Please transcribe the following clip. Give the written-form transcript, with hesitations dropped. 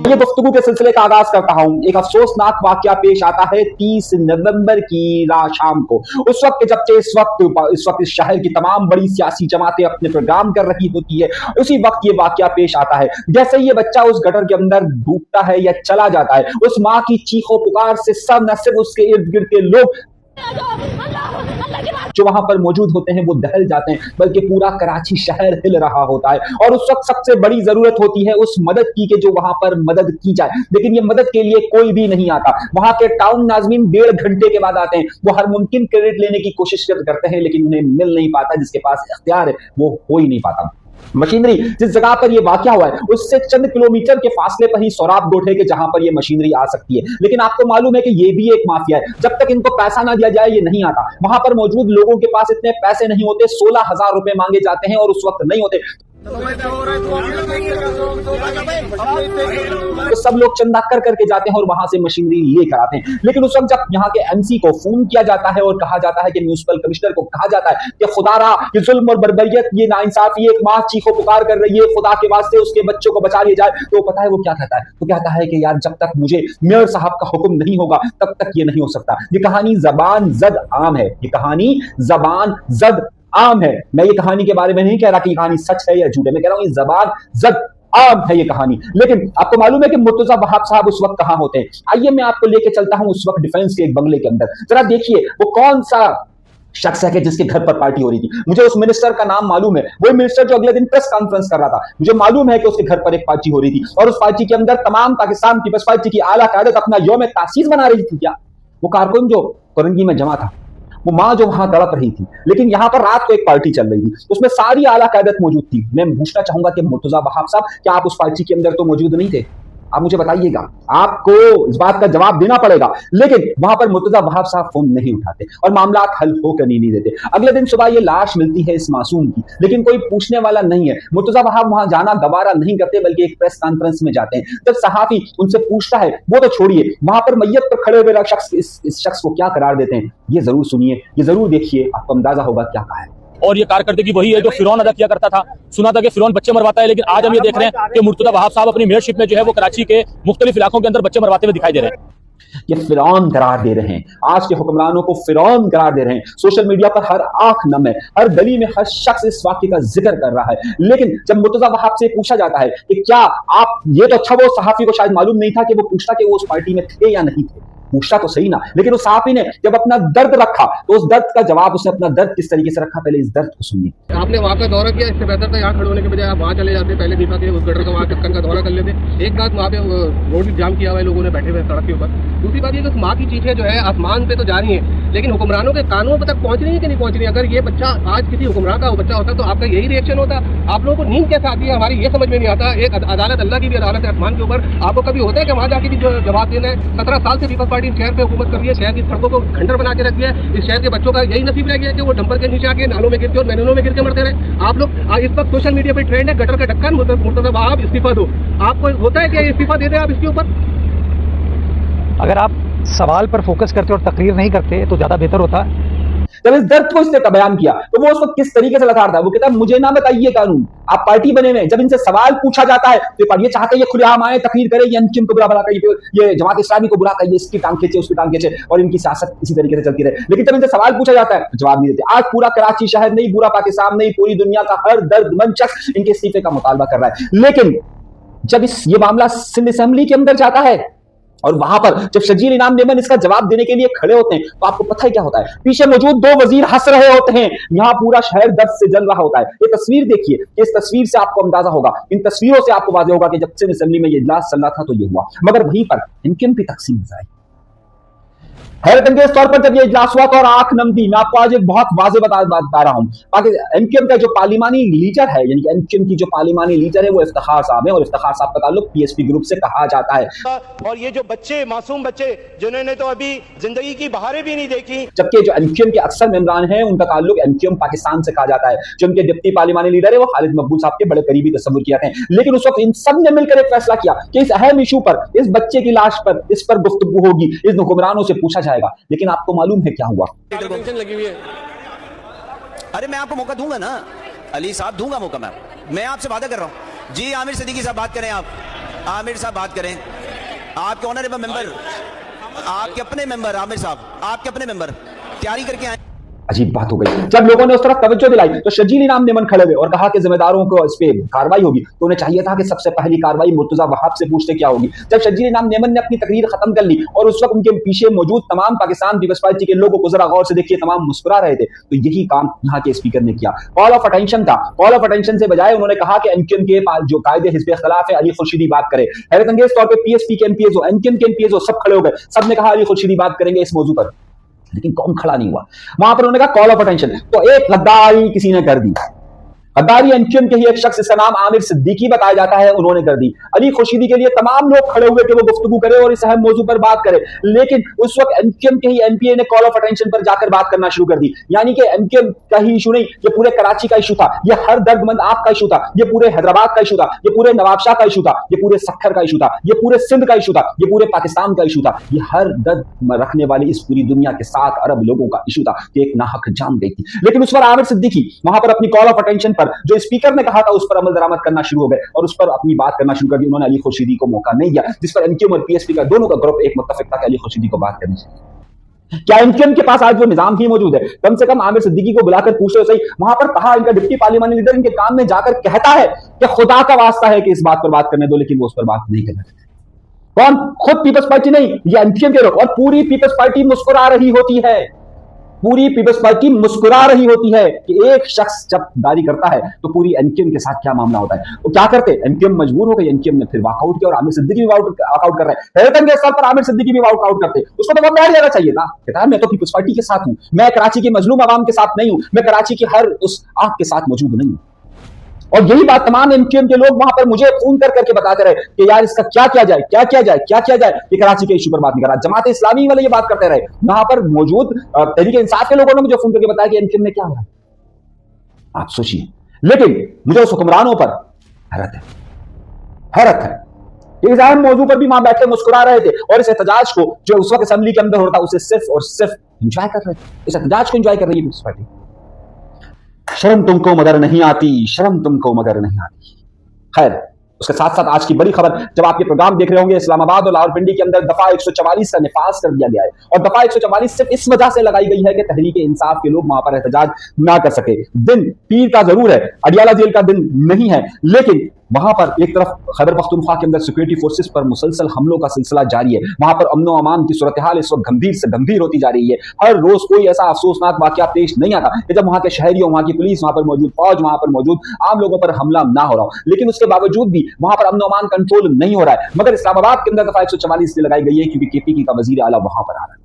ये गुफ्तगू के सिलसिले का आगाज करता हूं। एक अफसोसनाक वाकया पेश आता है 30 नवंबर की रात शाम को। उस वक्त जबकि इस वक्त इस शहर की तमाम बड़ी सियासी जमातें अपने प्रोग्राम कर रही होती है, उसी वक्त ये वाकया पेश आता है। जैसे ये बच्चा उस गटर के अंदर डूबता है या चला जाता है, उस माँ की चीखों पुकार से सब, न सिर्फ उसके इर्द गिर्द के लोग जो वहां पर मौजूद होते हैं वो दहल जाते हैं, बल्कि पूरा कराची शहर हिल रहा होता है। और उस वक्त सबसे बड़ी जरूरत होती है उस मदद की कि जो वहां पर मदद की जाए, लेकिन ये मदद के लिए कोई भी नहीं आता। वहां के टाउन नाज़मीन 1.5 घंटे के बाद आते हैं। वो हर मुमकिन क्रेडिट लेने की कोशिश करते हैं, लेकिन उन्हें मिल नहीं पाता। जिसके पास इख्तियार है वो हो ही नहीं पाता। मशीनरी जिस जगह पर यह वाकया हुआ है उससे चंद किलोमीटर के फासले पर ही सोराब गोट है कि जहां पर यह मशीनरी आ सकती है, लेकिन आपको मालूम है कि यह भी एक माफिया है। जब तक इनको पैसा ना दिया जाए ये नहीं आता। वहां पर मौजूद लोगों के पास इतने पैसे नहीं होते। 16,000 रुपए मांगे जाते हैं और उस वक्त नहीं होते तो सब लोग चंदा कर करके जाते हैं और वहां से मशीनरी लेकर आते हैं। लेकिन उस वक्त जब यहाँ के एमसी को फोन किया जाता है और कहा जाता है कि म्युनिसिपल कमिश्नर को कहा जाता है कि खुदारा ये जुल्म और बर्बरियत, ये नाइंसाफी, एक माँ चीखो पुकार कर रही है, खुदा के वास्ते उसके बच्चों को बचा लिया जाए, तो पता है वो क्या कहता है? वो कहता है कि यार जब तक मुझे मेयर साहब का हुक्म नहीं होगा तब तक ये नहीं हो सकता। ये कहानी जबान जद आम है। ये कहानी जबान जद आम है। मैं ये कहानी के बारे में नहीं कह रहा कि ये कहानी सच है या झूठ है, मैं कह रहा हूं ये जबान जद आम है ये कहानी। लेकिन आपको मालूम है कि मुर्तजा वहाब साहब उस वक्त कहां होते हैं? आइए मैं आपको लेके चलता हूं उस वक्त डिफेंस के एक बंगले के अंदर। जरा देखिए वो कौन सा शख्स है कि जिसके घर पर पार्टी हो रही थी। मुझे उस मिनिस्टर का नाम मालूम है, वही मिनिस्टर जो अगले दिन प्रेस कॉन्फ्रेंस कर रहा था। मुझे मालूम है कि उसके घर पर एक पार्टी हो रही थी और उस पार्टी के अंदर तमाम पाकिस्तान पीपल्स पार्टी की आला क़यादत अपना यौम तासीस बना रही थी। क्या वो कारकुन जो कोरंगी में जमा था, वो माँ जो वहां तड़प रही थी, लेकिन यहां पर रात को एक पार्टी चल रही थी, उसमें सारी आला क़यादत मौजूद थी। मैं पूछना चाहूंगा कि मुर्तजा वहाब साहब, क्या आप उस पार्टी के अंदर तो मौजूद नहीं थे? आप मुझे बताइएगा, आपको इस बात का जवाब देना पड़ेगा। लेकिन वहां पर मुर्तजा वहाब साहब फोन नहीं उठाते और मामला हल होकर नहीं देते। अगले दिन सुबह ये लाश मिलती है इस मासूम की, लेकिन कोई पूछने वाला नहीं है। मुर्तजा वहाब वहां जाना गवारा नहीं करते, बल्कि एक प्रेस कॉन्फ्रेंस में जाते हैं। जब सहाफी उनसे पूछता है, वो तो छोड़िए, वहां पर मैयत पर खड़े हुए शख्स इस शख्स को क्या करार देते हैं, ये जरूर सुनिए, ये जरूर देखिए, आपको अंदाजा होगा क्या कहा है। और ये कारकर्दगी वही है जो फिरौन अदा किया करता था। सुना था कि फिरौन बच्चे मरवाता है, लेकिन आज हम ये देख रहे हैं कि मुर्तजा वहाब साहब अपनी मेयरशिप में जो है वो कराची के मुख्तलिफ इलाकों के अंदर बच्चे मरवाते हुए दिखाई दे रहे हैं। ये फिरौन करार दे रहे हैं, आज के हुक्मरानों को फिरौन करार दे रहे हैं। सोशल मीडिया पर हर आंख नम है, हर गली में हर शख्स इस वाक़े का जिक्र कर रहा है। लेकिन जब मुर्तजा वहाब से पूछा जाता है कि क्या आप, ये तो अच्छा वो सहाफी को शायद मालूम नहीं था कि वो पूछता कि वो उस पार्टी में थे या नहीं थे, पूछता तो सही ना। लेकिन उस सहाफी ने जब अपना दर्द रखा तो उस दर्द का जवाब, उसने अपना दर्द किस तरीके से रखा, पहले इस दर्द को सुनिए। आपने वहाँ का दौरा किया, इससे बेहतर था यहाँ खड़े होने के बजाय आप वहाँ चले जाते, पहले दीपा के उस गटर का वहाँ चक्कर का दौरा कर लेते। एक बात, वहाँ पे रोड जाम किया हुआ है, लोगों ने बैठे हुए सड़क के ऊपर। दूसरी बात ये कि माँ की चीखें जो है आसमान पे तो जा रही है, लेकिन हुक्मरानों के कानों तक पहुँच रही है कि नहीं पहुँच रही है। अगर ये बच्चा आज किसी हुक्मरान का बच्चा होता तो आपका यही रिएक्शन होता। आप लोगों को नींद कैसे आती है हमारी ये समझ में नहीं आता। एक अदालत, अल्लाह की भी अदालत है आसमान के ऊपर, आपको कभी होता है कि वहाँ जाके भी जो जवाब देना है? 17 साल से पीपल्स पार्टी शहर पे हुकूमत कर रही है, शहर की सड़कों को खंडर बना के रख दिया है। इस शहर के बच्चों का यही नसीब रह गया कि वो डंपर के नीचे आके नालों में गिर के और मैदानों में गिर के मरते रहे। आप लोग इस वक्त सोशल मीडिया पे ट्रेंड है गटर का ढक्कन, मुर्तजा वहाब इस्तीफा दो। आपको होता है कि इस्तीफा दे दें आप इसके ऊपर? अगर आप सवाल पर फोकस करते और तकरीर नहीं करते तो ज्यादा बेहतर होता है। जब इस दर्द को इसने बयान किया तो वो उस वक्त किस तरीके से लताड़ था। वो कहता है मुझे ना बताइए कानून, आप पार्टी बने हुए। जब इनसे सवाल पूछा जाता है तो ये चाहते हैं ये खुलेआम आए, तकरीर करे, ये एमक्यूएम को बुरा भला करे, ये जमात इस्लामी को बुरा करे, इसकी टांग खींचे, उसकी टांग खींचे और इनकी सियासत इसी तरीके से चलती रहे। लेकिन जब इनसे सवाल पूछा जाता है तो जवाब नहीं देते। आज पूरा कराची शहर नहीं, पूरा पाकिस्तान नहीं, पूरी दुनिया का हर दर्दमंद शख्स इनके इस्तीफे का मुतालबा कर रहा है। लेकिन जब ये मामला सिंध असेंबली के अंदर जाता है और वहां पर जब शजील इनाम मेमन इसका जवाब देने के लिए खड़े होते हैं तो आपको पता है क्या होता है? पीछे मौजूद 2 वजीर हंस रहे होते हैं, यहां पूरा शहर दर्द से जल रहा होता है। ये तस्वीर देखिए, इस तस्वीर से आपको अंदाजा होगा, इन तस्वीरों से आपको वाज़ेह होगा कि जब सिंध असेंबली में ये इजलास चल रहा था तो ये हुआ, मगर वहीं पर इनकी तकसीम नजर आई। हैरत अंगेज तौर पर जब ये इजलास हुआ तो और आंख नम थी। मैं आपको आज एक बहुत वाज़ेह बता रहा हूं, एमक्यूएम का जो पार्लिमानी लीडर है, यानी कि एमक्यूएम की जो पार्लिमानी लीडर है वो इफ्तिखार साहब है और इफ्तिखार साहब का ताल्लुक पीएसपी ग्रुप से कहा जाता है। और ये जो बच्चे, मासूम बच्चे जिन्होंने तो अभी जिंदगी की बहारें भी नहीं देखी, जबकि जो एमक्यूएम के अक्सर मेंबरान हैं उनका ताल्लुक एमक्यूएम पाकिस्तान से कहा जाता है। जो उनके डिप्टी पार्लिमानी लीडर है वो खालिद मकबूल साहब के बड़े करीबी तस्वुर किए जाते हैं। लेकिन उस वक्त इन सब ने मिलकर एक फैसला किया कि इस अहम इशू पर, इस बच्चे की लाश पर, इस पर गुफ्तगू होगी, इस हुक्मरानों से पूछा जाएगा। लेकिन आपको मालूम है क्या हुआ? लगी हुई है। अरे मैं आपको मौका दूंगा ना अली साहब, दूंगा मौका। मैं आपसे वादा कर रहा हूं। जी आमिर सिद्दीकी साहब बात करें आप। आमिर साहब बात करें। आपके ऑनरेबल मेंबर, आपके अपने मेंबर, आमिर साहब आपके अपने मेंबर तैयारी करके आए। अजीब बात हो गई। जब लोगों ने उस तरफ तवज्जो दिलाई तो शजील इनाम नेमन खड़े हुए और कहा कि जिम्मेदारों को इस पे कार्रवाई होगी। तो उन्हें चाहिए था कि सबसे पहली कार्रवाई मुर्तजा वहाब से पूछते क्या होगी। जब शजील इनाम नेमन ने अपनी तकरीर खत्म कर ली और उस वक्त उनके पीछे मौजूद तमाम पाकिस्तान पीपल्स पार्टी के लोगों को जरा गौर से देखिए, तमाम मुस्कुरा रहे थे। तो यही काम यहाँ के स्पीकर ने किया। कॉल ऑफ अटेंशन था। कॉल ऑफ अटेंशन से बजाय उन्होंने कहा कि एमक्यूएम के जो कायदे हिज़्ब इख्तिलाफ है, अली खुर्शीदी बात करे। हैरत अंगेज तौर पर पीएसपी के एमपीएस हो, एमक्यूएम के एमपीएस हो, सब खड़े हो गए। सबने कहा अली खुर्शीदी बात करेंगे इस मौजू पर, लेकिन कौन खड़ा नहीं हुआ। वहां पर उन्होंने कहा कॉल ऑफ अटेंशन। तो एक गद्दारी किसी ने कर दी। गद्दारी एमक्यूएम के ही एक शख्स, इसका नाम आमिर सिद्दीकी बताया जाता है, उन्होंने कर दी। अली खुर्शीदी के लिए तमाम लोग खड़े हुए कि वो गुफ्तगू करे और इस अहम मौजू पर बात करे, लेकिन उस वक्त एमक्यूएम के ही एमपीए ने कॉल ऑफ अटेंशन पर जाकर बात करना शुरू कर दी। यानी कि एमक्यूएम का ही इशू नहीं, ये पूरे कराची का इशू था, ये हर दर्दमंद आप का इशू था, ये पूरे हैदराबाद का इशू था, ये पूरे नवाबशाह का इशू था, ये पूरे सक्खर का इशू था, ये पूरे सिंध का इशू था, ये पूरे पाकिस्तान का इशू था। ये हर दर्द रखने वाली इस पूरी दुनिया के 7 अरब लोगों का इशू था कि एक नाहक जान गई थी। लेकिन उस पर आमिर सिद्दीकी वहां पर अपनी कॉल ऑफ अटेंशन पर जो स्पीकर ने कहा था उस पर अमल दरामद करना शुरू हो गए और उस पर अपनी बात करना शुरू कर दी। उन्होंने अली खुर्शीदी को मौका नहीं दिया, जिस पर एमक्यूएम और पीएसपी का दोनों का ग्रुप एक मुत्तफिक था कि अली खुर्शीदी को बात करनी चाहिए। क्या एमक्यूएम के पास आज वो निजाम ही मौजूद है? कम से कम आमिर सिद्दीकी को बुलाकर पूछो सही। वहां पर कहा, इनका डिप्टी पार्लियामेंट लीडर इनके काम में जाकर कहता है कि खुदा का वास्ता है कि इस बात पर बात करने दो, लेकिन वो उस पर बात नहीं करना चाहते। कौन? खुद पीपल्स पार्टी नहीं, ये एमक्यूएम के लोग। और पूरी पीपल्स पार्टी मुस्कुरा रही होती है, पूरी पीपल्स पार्टी मुस्कुरा रही होती है कि एक शख्स जब दारी करता है तो पूरी एमक्यूएम के साथ क्या मामला होता है। वो क्या करते? एमक्यूएम मजबूर हो गई, एमक्यूएम ने फिर वॉकआउट किया और आमिर सिद्दीकी भी वॉकआउट कर रहे हैं। हैरतन के स्तर पर आमिर सिद्दीकी भी वॉकआउट करते, उसको तो बहुत जाना चाहिए था। कहता है मैं तो पीपल्स पार्टी के साथ हूं, मैं कराची की मजलूम आवाम के साथ नहीं हूं, मैं कराची की हर उस आंख के साथ मौजूद नहीं हूं। और यही बात तमाम एमक्यूएम के लोग वहां पर मुझे फोन करके बताते रहे कि यार इसका क्या किया जाए, क्या किया जाए, क्या किया जाए। ये कराची के इशू पर बात नहीं कर रहा, जमात इस्लामी वाले ये बात करते रहे। वहां पर मौजूद तहरीक इंसाफ के लोगों ने मुझे फोन करके बताया कि एमक्यूएम में क्या हो रहा है, आप सोचिए। लेकिन मुझे उस हुक्मरानों पर हैरत है, हैरत है। इस अहम मौजू पर भी वहां बैठे मुस्कुरा रहे थे और इस एहतजाज को जो उस वक्त असेंबली के अंदर हो रहा था उसे सिर्फ और सिर्फ इंजॉय कर रहे थे। इस एहतजाज को इंजॉय कर रही है पीपल्स पार्टी। शर्म तुमको मगर नहीं आती, शर्म तुमको मगर नहीं आती। खैर, उसके साथ साथ आज की बड़ी खबर, जब आप ये प्रोग्राम देख रहे होंगे, इस्लामाबाद और लाहौरपिंडी के अंदर दफा 144 का निफाज कर दिया गया है। और दफा 144 सिर्फ इस वजह से लगाई गई है कि तहरीक इंसाफ के लोग वहां पर एहतजाज ना कर सके। दिन पीर का जरूर है, अडियाला जेल का दिन नहीं है, लेकिन वहां पर एक तरफ खैबर पख्तूनख्वा के अंदर सिक्योरिटी फोर्सेस पर मुसलसल हमलों का सिलसिला जारी है। वहां पर अमन व अमान की सूरत हाल इस वक्त गंभीर से गंभीर होती जा रही है। हर रोज कोई ऐसा अफसोसनाक वाकया पेश नहीं आता कि जब वहां के शहरियों, वहां की पुलिस, वहां पर मौजूद फौज, वहां पर मौजूद आम लोगों पर हमला ना हो रहा हो। लेकिन उसके बावजूद भी वहां पर अमन व अमान कंट्रोल नहीं हो रहा है। मगर इस्लामाबाद के अंदर दफा 144 लगाई गई है क्योंकि केपीके का वजीर आला वहां पर आ रहा है।